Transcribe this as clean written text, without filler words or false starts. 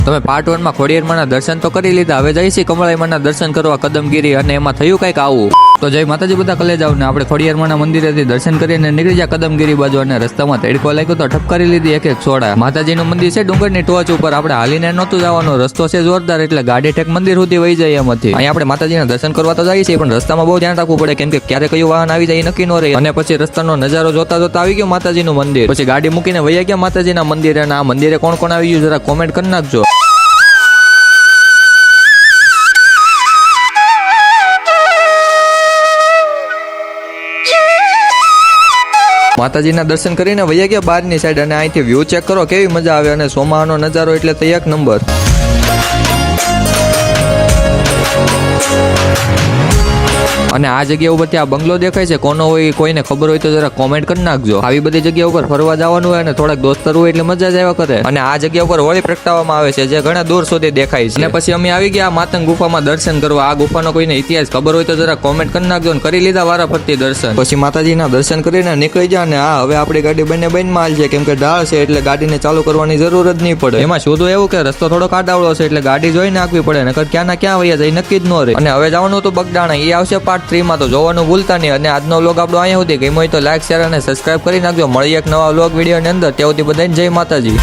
તમે પાર્ટ 1 માં ખોડિયારમાંના દર્શન તો કરી લીધા, હવે જઈશી કમળાઈમાંના દર્શન કરવા કદમગીરી, અને એમાં થયું કઈક આવું. તો જય માતાજી બધા કલે જાવ ને આપણે ખોડિયારમાંના મંદિરેથી દર્શન કરીને નીકળી જા કદમગીરી બાજુ, અને રસ્તામાં તડકો લાગ્યો તો ઠપકારી લીધી એક સોડા. માતાજીનું મંદિર છે ડુંગરની ટોચ ઉપર, આપણે હાલીને નહોતું જવાનું, રસ્તો છે જોરદાર, એટલે ગાડી ઠેક મંદિર સુધી વહી જાય એમાંથી. અહીં આપણે માતાજીના દર્શન કરવા તો જઈએ છીએ, પણ રસ્તામાં બહુ ધ્યાન રાખવું પડે, કેમ કે ક્યારે કયું વાહન આવી જાય નક્કી ન રહે. અને પછી રસ્તાનો નજારો જોતા જોતા આવી ગયો માતાજીનું મંદિર, પછી ગાડી મૂકીને વહી ગયા માતાજીના મંદિરે. અને આ મંદિરે કોણ કોણ આવી ગયું જરા કોમેન્ટ કરી નાખજો. માતાજીના દર્શન કરીને વૈયા ગયા બહારની સાઈડ, અને અહીંથી વ્યૂ ચેક કરો કેવી મજા આવે, અને સોમાનો નજારો એટલે તો એક નંબર. અને આ જગ્યા ઉપર આ બંગલો દેખાય છે, કોનો હોય કોઈને ખબર હોય તો જરા કોમેન્ટ કરી નાખજો. આવી બધી જગ્યા ઉપર ફરવા જવાનું હોય અને થોડાક દોસ્તર હોય એટલે મજા જ આવ્યા કરે. અને આ જગ્યા ઉપર હોળી પ્રગટાવવામાં આવે છે, જે ઘણા દૂર સુધી દેખાય છે. અને પછી અમે આવી ગયા માતંગ ગુફામાં દર્શન કરવા. આ ગુફાનો કોઈને ઇતિહાસ ખબર હોય તો જરા કોમેન્ટ કરી નાખજો. અને કરી લીધા વારા ફરતી દર્શન. પછી માતાજીના દર્શન કરીને નીકળી જાય. અને હા, હવે આપણી ગાડી બંને માલ છે, કેમ કે ઢાળ છે એટલે ગાડીને ચાલુ કરવાની જરૂર જ નહીં પડે. એમાં શોધું એવું કે રસ્તો થોડો કાટાવડો છે, એટલે ગાડી જોઈને નાખવી પડે, નકર ક્યાં ના ક્યાં વયા જાય નક્કી જ ન રહે. અને હવે જવાનું તો બગડાણા, એ આવશે પાર્ટ 3 માં, તો જોવાનું ભૂલતા નહીં. અને આજનો વ્લોગ આપણો અહીંયા સુધી ગમ્યો હોય તો લાઈક, શેર અને સબસ્ક્રાઇબ કરી નાખજો. મળીએ એક નવા વ્લોગ વિડીયોની અંદર. ત્યાં સુધી બધાને જય માતાજી.